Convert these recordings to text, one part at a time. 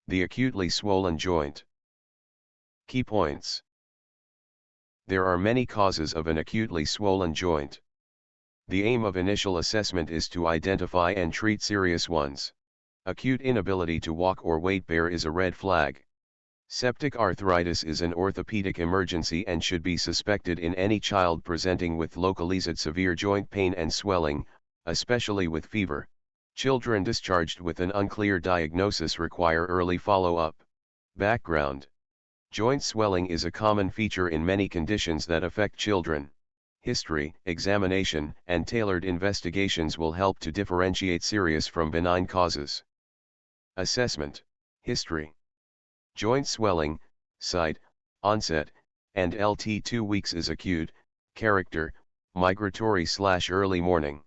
The acutely swollen joint. Key points. There are many causes of an acutely swollen joint. The aim of initial assessment is to identify and treat serious ones. Acute inability to walk or weight bear is a red flag. Septic arthritis is an orthopedic emergency and should be suspected in any child presenting with localized severe joint pain and swelling, especially with fever. Children discharged with an unclear diagnosis require early follow-up. Background. Joint swelling is a common feature in many conditions that affect children. History, examination, and tailored investigations will help to differentiate serious from benign causes. Assessment. History. Joint swelling, site, onset, and LT 2 weeks is acute, character, migratory/early morning.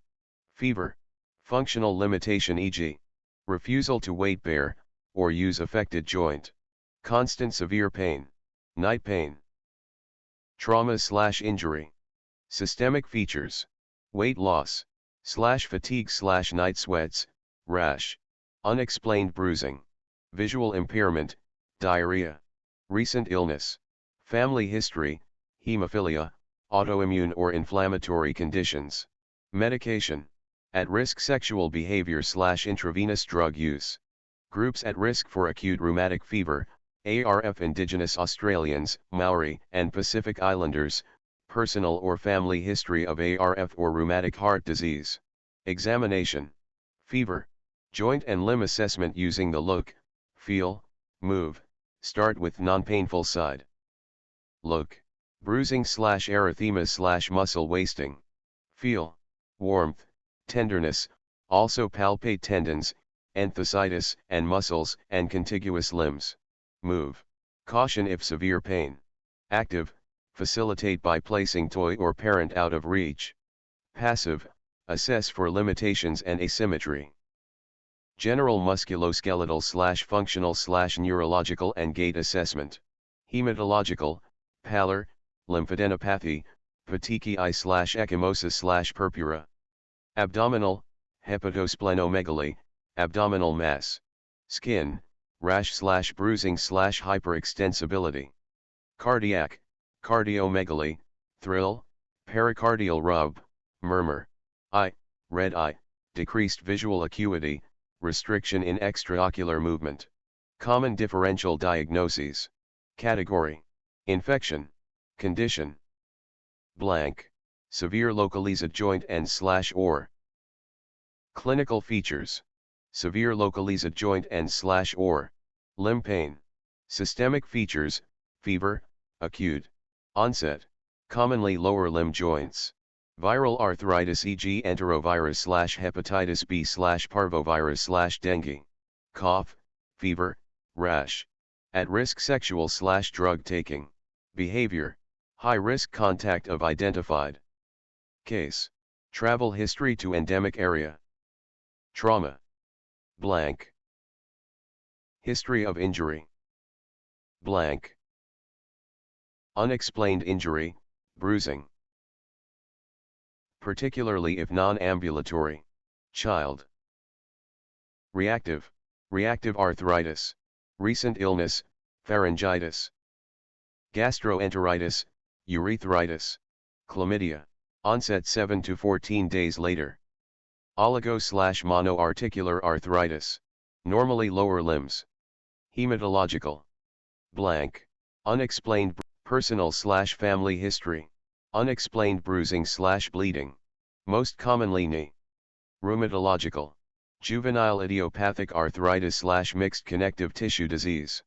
Fever, functional limitation e.g. refusal to weight bear, or use affected joint. Constant severe pain, night pain. Trauma/injury. Systemic features, weight loss, /fatigue/night sweats, rash, unexplained bruising, visual impairment, diarrhea, recent illness, family history, hemophilia, autoimmune or inflammatory conditions, medication, at-risk sexual behavior/intravenous drug use, groups at risk for acute rheumatic fever, ARF Indigenous Australians, Maori, and Pacific Islanders, personal or family history of ARF or rheumatic heart disease. Examination, fever, joint and limb assessment using the look, feel, move. Start with non-painful side. Look, bruising/erythema/muscle wasting. Feel, warmth, tenderness, also palpate tendons, enthesitis and muscles and contiguous limbs. Move, caution if severe pain. Active, facilitate by placing toy or parent out of reach. Passive, assess for limitations and asymmetry. General musculoskeletal/functional/neurological and gait assessment. Hematological, pallor, lymphadenopathy, petechiae/ecchymosis/purpura. Abdominal, hepatosplenomegaly, abdominal mass. Skin, rash/bruising/hyperextensibility. Cardiac, cardiomegaly, thrill, pericardial rub, murmur. Eye, red eye, decreased visual acuity, restriction in extraocular movement. Common differential diagnoses. Category. Infection. Condition. Blank. Severe localized joint and/or. Clinical features. Severe localized joint and/or. Limb pain. Systemic features, fever, acute. Onset. Commonly lower limb joints. Viral arthritis e.g. enterovirus/hepatitis B/parvovirus/dengue. Cough, fever, rash. At-risk sexual/drug taking. Behavior, high-risk contact of identified. Case, travel history to endemic area. Trauma. Blank. History of injury. Blank. Unexplained injury, bruising. Particularly if non-ambulatory. Child. Reactive, reactive arthritis. Recent illness, pharyngitis. Gastroenteritis, urethritis. Chlamydia. Onset 7 to 14 days later. Oligo/monoarticular arthritis. Normally lower limbs. Hematological. Blank. Unexplained personal/family history. Unexplained bruising/bleeding. Most commonly knee. Rheumatological. Juvenile idiopathic arthritis/mixed connective tissue disease.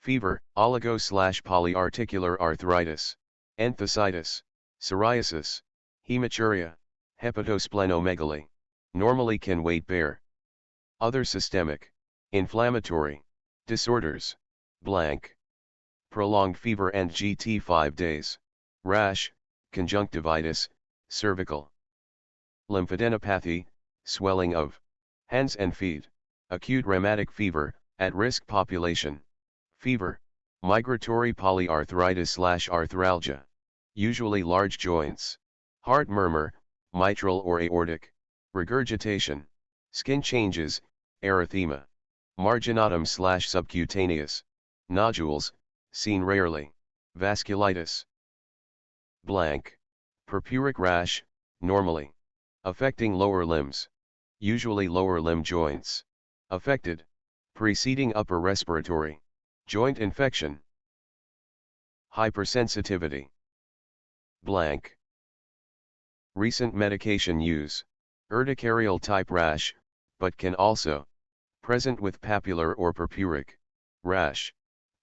Fever, oligo/polyarticular arthritis. Enthesitis. Psoriasis. Hematuria. Hepatosplenomegaly. Normally can weight bear. Other systemic. Inflammatory. Disorders. Blank. Prolonged fever and GT 5 days. Rash, conjunctivitis, cervical. Lymphadenopathy, swelling of hands and feet. Acute rheumatic fever, at-risk population. Fever, migratory polyarthritis/arthralgia. Usually large joints. Heart murmur, mitral or aortic. Regurgitation. Skin changes, erythema. marginatum/subcutaneous, nodules, seen rarely, vasculitis. Blank. Purpuric rash, normally. Affecting lower limbs. Usually lower limb joints. Affected. Preceding upper respiratory. Joint infection. Hypersensitivity. Blank. Recent medication use. Urticarial type rash, but can also present with papular or purpuric rash,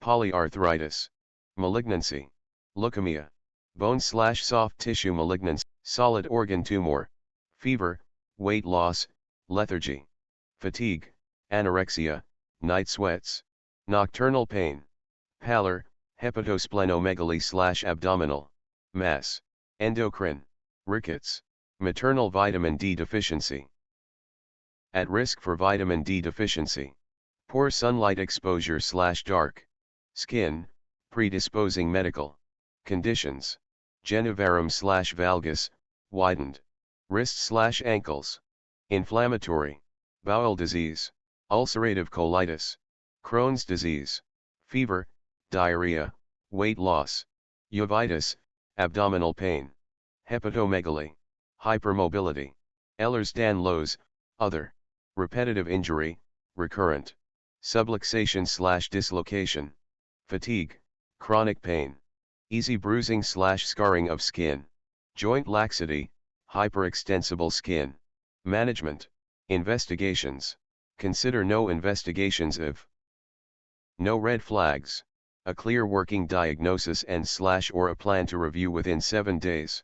polyarthritis, malignancy, leukemia, bone/soft tissue malignancy, solid organ tumor, fever, weight loss, lethargy, fatigue, anorexia, night sweats, nocturnal pain, pallor, hepatosplenomegaly/abdominal mass, endocrine, rickets, maternal vitamin D deficiency. At risk for vitamin D deficiency. Poor sunlight exposure/dark skin, predisposing medical conditions. Genivarum/valgus, widened. Wrists/ankles. Inflammatory. Bowel disease. Ulcerative colitis. Crohn's disease. Fever, diarrhea, weight loss. Uveitis, abdominal pain. Hepatomegaly. Hypermobility. Ehlers-Danlos, other. Repetitive injury, recurrent. Subluxation/dislocation. Fatigue, chronic pain. Easy bruising/scarring of skin. Joint laxity, hyperextensible skin. Management. Investigations. Consider no investigations if no red flags, a clear working diagnosis and/or a plan to review within 7 days.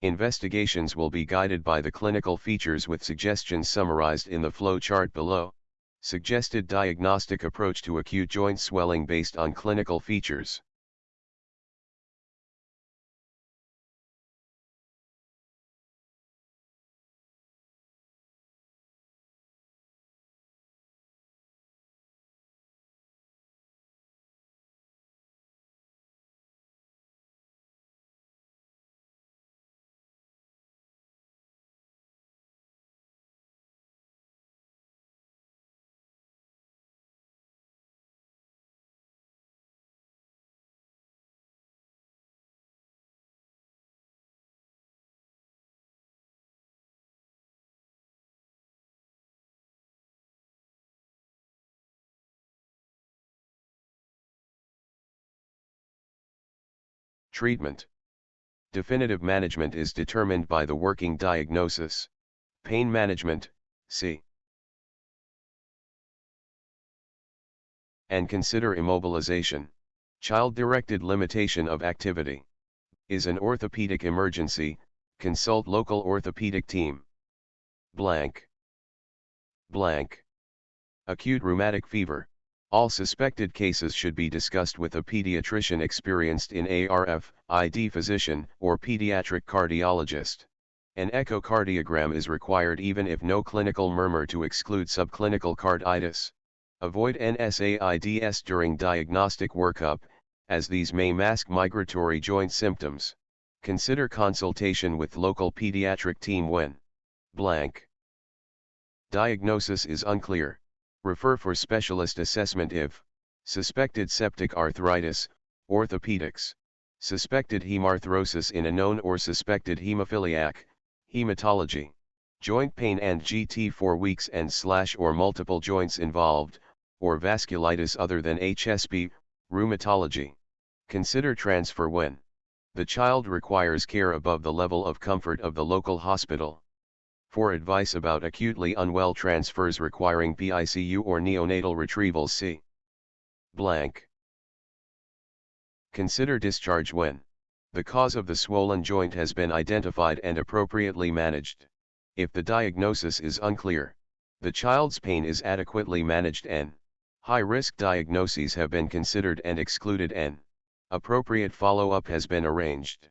Investigations will be guided by the clinical features with suggestions summarized in the flow chart below. Suggested diagnostic approach to acute joint swelling based on clinical features. Treatment. Definitive management is determined by the working diagnosis. Pain management, c. And consider immobilization. Child-directed limitation of activity. Is an orthopedic emergency, consult local orthopedic team. Blank. Blank. Acute rheumatic fever. All suspected cases should be discussed with a pediatrician experienced in ARF, ID physician, or pediatric cardiologist. An echocardiogram is required even if no clinical murmur to exclude subclinical carditis. Avoid NSAIDs during diagnostic workup, as these may mask migratory joint symptoms. Consider consultation with local pediatric team when blank. Diagnosis is unclear. Refer for specialist assessment if suspected septic arthritis, orthopedics, suspected hemarthrosis in a known or suspected hemophiliac, hematology, joint pain and GT 4 weeks and/or multiple joints involved, or vasculitis other than HSP, rheumatology. Consider transfer when the child requires care above the level of comfort of the local hospital. For advice about acutely unwell transfers requiring PICU or neonatal retrievals, see blank. Consider discharge when the cause of the swollen joint has been identified and appropriately managed. If the diagnosis is unclear, the child's pain is adequately managed and high-risk diagnoses have been considered and excluded and appropriate follow-up has been arranged.